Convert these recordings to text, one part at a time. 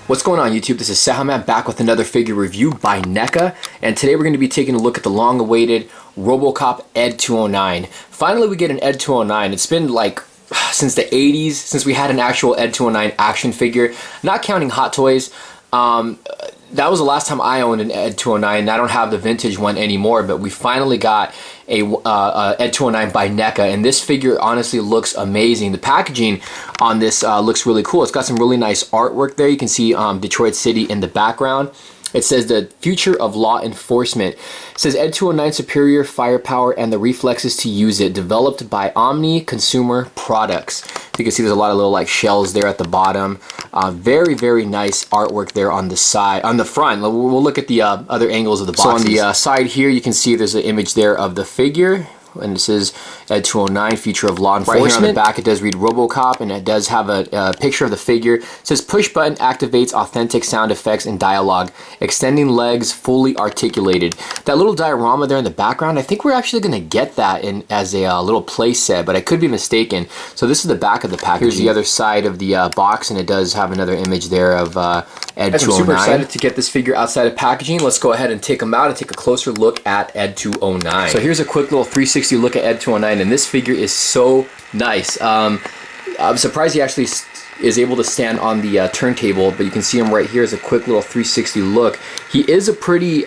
What's going on YouTube? This is Cejaman back with another figure review by Neca, and today we're going to be taking a look at the long-awaited Robocop ED-209. Finally we get an ED-209. It's been like since the 80s since we had an actual ED-209 action figure, not counting Hot Toys. That was the last time I owned an ED-209, and I don't have the vintage one anymore, but we finally got a ED-209 by Neca, and this figure honestly looks amazing. The packaging on this looks really cool. It's got some really nice artwork there. You can see Detroit City in the background. It says the future of law enforcement. It says ED-209 superior firepower and the reflexes to use it, developed by Omni Consumer Products. You can see there's a lot of little like shells there at the bottom. Very nice artwork there on the side, on the front. We'll look at the other angles of the boxes. So on the side here, you can see there's an image there of the figure, and it says ED-209, future of law enforcement. Right here on the back, it does read Robocop, and it does have a picture of the figure. It says push button activates authentic sound effects and dialogue, extending legs fully articulated. That little diorama there in the background, I think we're actually going to get that in as a little play set, but I could be mistaken. So this is the back of the package. Here's the other side of the box, and it does have another image there of ED-209. I'm super excited to get this figure outside of packaging. Let's go ahead and take them out and take a closer look at ED-209. So here's a quick little 360 look at ED-209, and this figure is so nice. I'm surprised he actually is able to stand on the turntable, but you can see him right here as a quick little 360 look. He is a pretty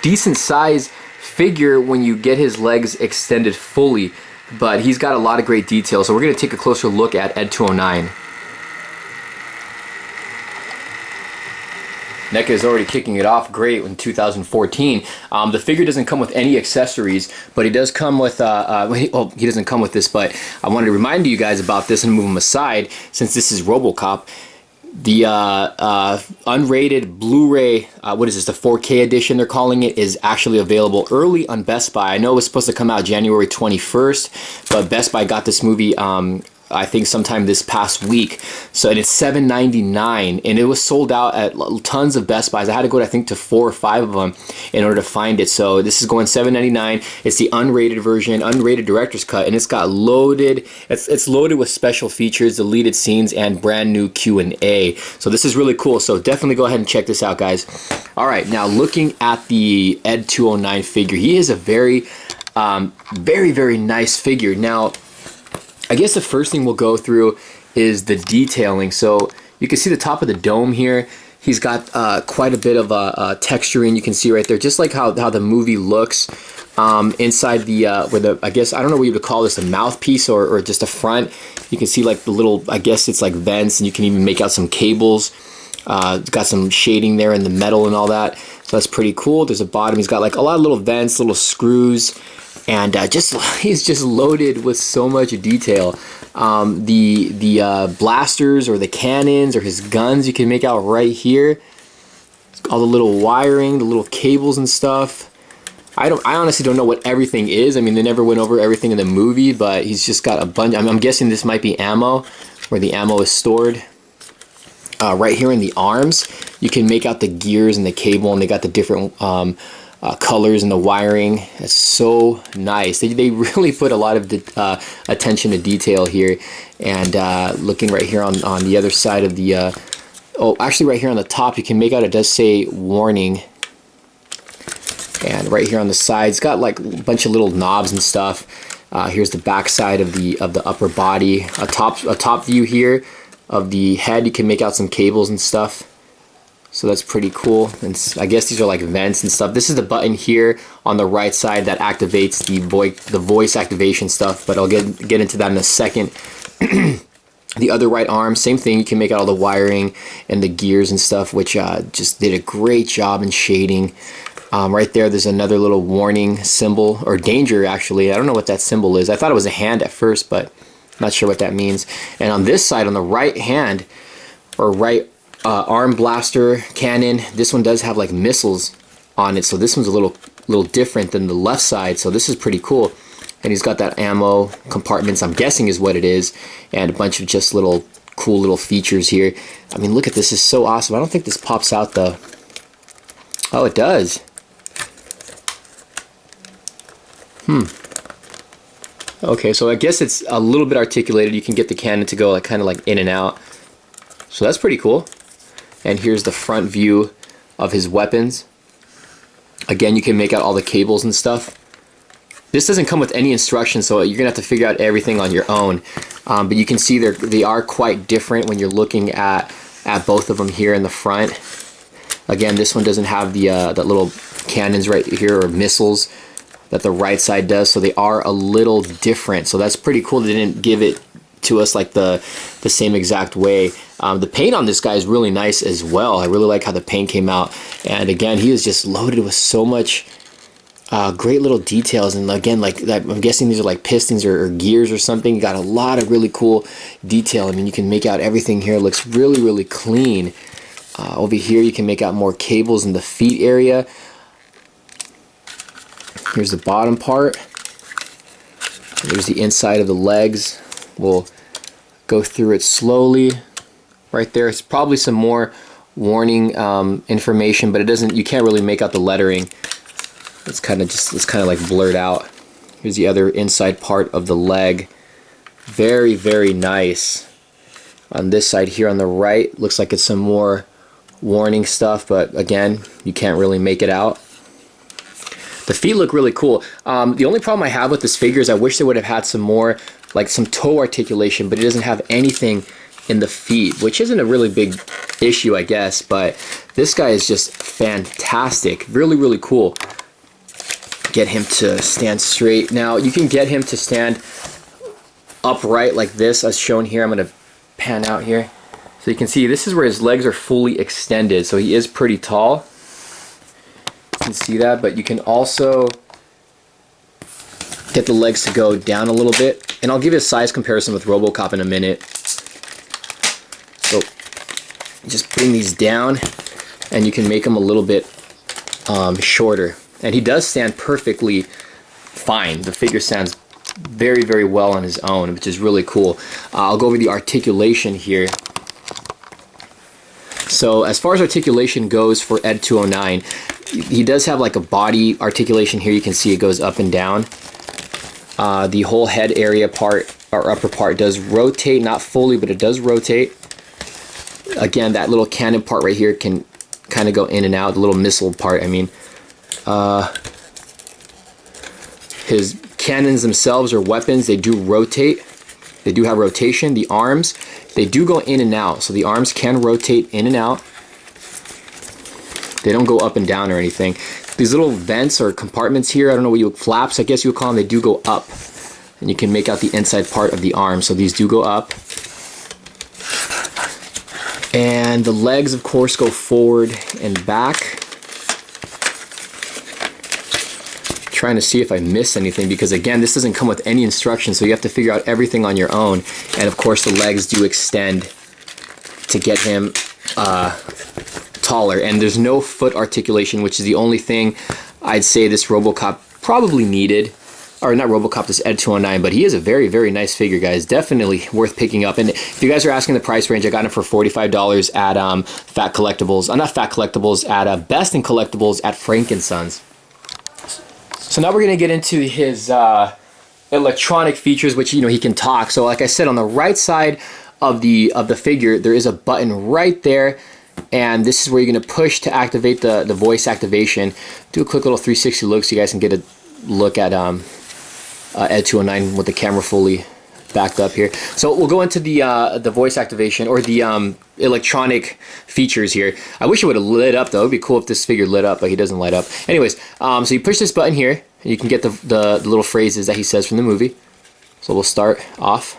decent size figure when you get his legs extended fully, but he's got a lot of great details. So we're going to take a closer look at ED-209. Neca is already kicking it off great in 2014. The figure doesn't come with any accessories, but he does come with, he doesn't come with this, but I wanted to remind you guys about this and move him aside since this is Robocop. The unrated Blu-ray, what is this, the 4K edition they're calling it, is actually available early on Best Buy. I know it was supposed to come out January 21st, but Best Buy got this movie I think sometime this past week, so and it's $7.99, and it was sold out at tons of Best Buys. I had to go, I think, to 4 or 5 of them in order to find it. So this is going $7.99. It's the unrated version, unrated director's cut, and it's got loaded. It's loaded with special features, deleted scenes, and brand new Q&A. So this is really cool. So definitely go ahead and check this out, guys. All right, now looking at the ED-209 figure, he is a very nice figure. Now, I guess the first thing we'll go through is the detailing. So you can see the top of the dome here. He's got quite a bit of texturing. You can see right there, just like how the movie looks inside the where the, I guess, I don't know what you would call this, a mouthpiece or just a front. You can see like the little, I guess it's like vents, and you can even make out some cables. It's got some shading there in the metal and all that. So that's pretty cool. There's a bottom. He's got like a lot of little vents, little screws. And he's just loaded with so much detail. The blasters or the cannons or his guns you can make out right here. All the little wiring, the little cables and stuff. I honestly don't know what everything is. I mean, they never went over everything in the movie, but he's just got a bunch. I'm guessing this might be ammo, where the ammo is stored. Right here in the arms, you can make out the gears and the cable, and they got the different colors and the wiring. It's so nice. They really put a lot of attention to detail here. And looking right here on the other side of the actually right here on the top, you can make out it does say warning. And right here on the side, it's got like a bunch of little knobs and stuff. Here's the back side of the upper body. A top view here of the head. You can make out some cables and stuff. So that's pretty cool. And I guess these are like vents and stuff. This is the button here on the right side that activates the voice activation stuff, but I'll get into that in a second. The other right arm, same thing. You can make out all the wiring and the gears and stuff, which just did a great job in shading. Right there's another little warning symbol, or danger actually. I don't know what that symbol is. I thought it was a hand at first, but not sure what that means. And on this side, on the right hand, or right arm blaster cannon, this one does have like missiles on it, so this one's a little different than the left side, so this is pretty cool. And he's got that ammo compartments, I'm guessing is what it is, and a bunch of just little cool little features here. I mean, look at this, is so awesome. I don't think this pops out though. Oh, it does. Okay, so I guess it's a little bit articulated. You can get the cannon to go like kind of like in and out. So that's pretty cool. And here's the front view of his weapons. Again, you can make out all the cables and stuff. This doesn't come with any instructions, so you're gonna have to figure out everything on your own. But you can see they are quite different when you're looking at both of them here in the front. Again, this one doesn't have the that little cannons right here, or missiles, that the right side does, so they are a little different. So that's pretty cool. They didn't give it to us like the same exact way. The paint on this guy is really nice as well. I really like how the paint came out. And again, he is just loaded with so much great little details. And again, like that, I'm guessing these are like pistons or gears or something. You got a lot of really cool detail. I mean, you can make out everything here. It looks really, really clean. Over here, you can make out more cables in the feet area. Here's the bottom part. There's the inside of the legs. We'll go through it slowly. Right there, it's probably some more warning information, but it doesn't. You can't really make out the lettering. It's kind of like blurred out. Here's the other inside part of the leg. Very, very nice. On this side here on the right, looks like it's some more warning stuff, but again, you can't really make it out. The feet look really cool. The only problem I have with this figure is I wish they would have had some more, like some toe articulation, but it doesn't have anything in the feet, which isn't a really big issue, I guess, but this guy is just fantastic. Really, really cool. Get him to stand straight. Now, you can get him to stand upright like this, as shown here. I'm going to pan out here. So you can see this is where his legs are fully extended, so he is pretty tall. You can see that, but you can also get the legs to go down a little bit. And I'll give you a size comparison with Robocop in a minute. So just bring these down, and you can make them a little bit shorter. And he does stand perfectly fine. The figure stands very, very well on his own, which is really cool. I'll go over the articulation here. So as far as articulation goes for ED-209, he does have like a body articulation here. You can see it goes up and down. The whole head area part, or upper part, does rotate, not fully, but it does rotate. Again, that little cannon part right here can kind of go in and out, the little missile part, I mean. His cannons themselves, or weapons, they do rotate. They do have rotation. The arms, they do go in and out. So the arms can rotate in and out. They don't go up and down or anything. These little vents or compartments here, I don't know what you would, flaps, I guess you would call them, they do go up. And you can make out the inside part of the arm. So these do go up. And the legs, of course, go forward and back. Trying to see if I missed anything, because again, this doesn't come with any instructions, so you have to figure out everything on your own. And of course, the legs do extend to get him taller. And there's no foot articulation, which is the only thing I'd say this Robocop probably needed. Or not Robocop, this ED-209, but he is a very, very nice figure, guys. Definitely worth picking up. And if you guys are asking the price range, I got him for $45 at Fat Collectibles. Not Fat Collectibles, at Best in Collectibles at Frank & Sons. So now we're going to get into his electronic features, which, you know, he can talk. So like I said, on the right side of the figure, there is a button right there. And this is where you're going to push to activate the voice activation. Do a quick little 360 look so you guys can get a look at ED-209 with the camera fully backed up here. So we'll go into the voice activation, or the electronic features here. I wish it would have lit up though. It would be cool if this figure lit up, but he doesn't light up. Anyways, so you push this button here, and you can get the little phrases that he says from the movie. So we'll start off.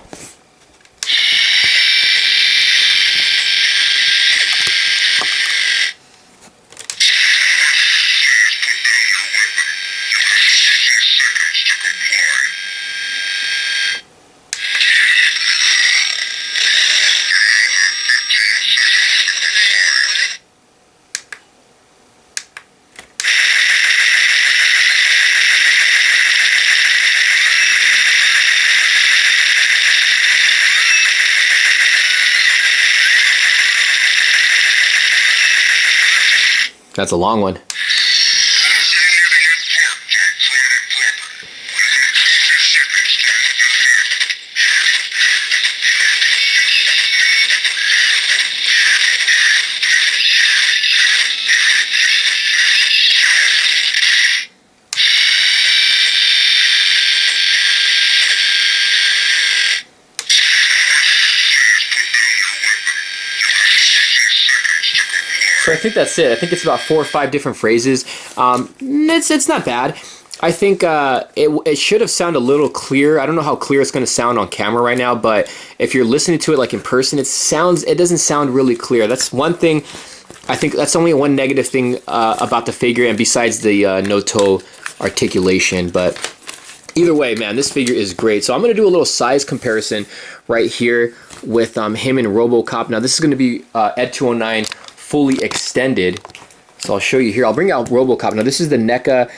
That's a long one. So I think that's it. I think it's about 4 or 5 different phrases. It's not bad. I think it should have sounded a little clearer. I don't know how clear it's going to sound on camera right now, but if you're listening to it like in person, it doesn't sound really clear. That's one thing. I think that's only one negative thing about the figure, and besides the no toe articulation. But either way, man, this figure is great. So I'm going to do a little size comparison right here with him and Robocop. Now this is going to be ED-209 fully extended. So I'll show you here. I'll bring out Robocop. Now this is the NECA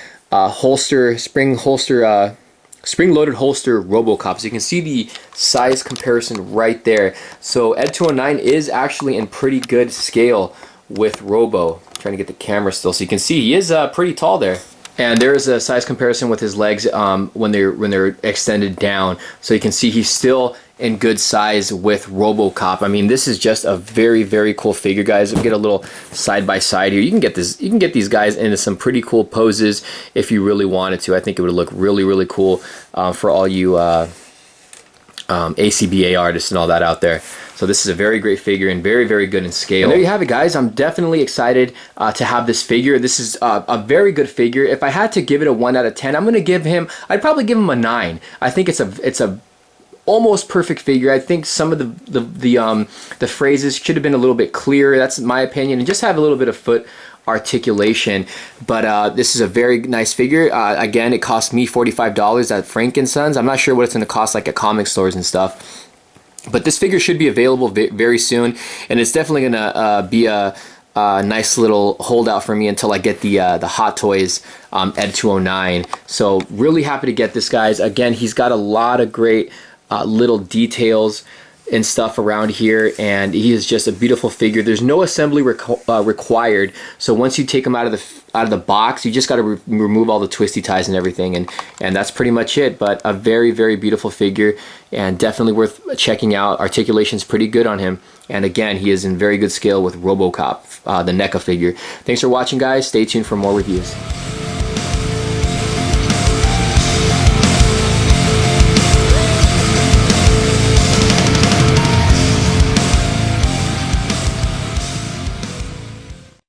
spring-loaded holster Robocop. So you can see the size comparison right there. So ED-209 is actually in pretty good scale with Robo. I'm trying to get the camera still so you can see he is pretty tall there. And there is a size comparison with his legs when they're extended down. So you can see he's still in good size with Robocop. I mean, this is just a very, very cool figure, guys. We'll get a little side by side here. You can get this. You can get these guys into some pretty cool poses if you really wanted to. I think it would look really, really cool for all you ACBA artists and all that out there. So this is a very great figure and very, very good in scale. And there you have it, guys. I'm definitely excited to have this figure. This is a very good figure. If I had to give it a 1 out of 10, I'm going to give him, I'd probably give him a 9. I think it's a almost perfect figure. I think some of the phrases should have been a little bit clearer. That's my opinion. And just have a little bit of foot articulation. But this is a very nice figure. Again, it cost me $45 at Frank & Sons. I'm not sure what it's going to cost like at comic stores and stuff. But this figure should be available very soon, and it's definitely going to be a nice little holdout for me until I get the Hot Toys ED-209. So really happy to get this, guys. Again, he's got a lot of great little details and stuff around here, and he is just a beautiful figure. There's no assembly required, so once you take him out of the box, you just got to remove all the twisty ties and everything, and that's pretty much it. But a very, very beautiful figure, and definitely worth checking out. Articulation's pretty good on him, and again, he is in very good scale with Robocop, the NECA figure. Thanks for watching, guys. Stay tuned for more reviews.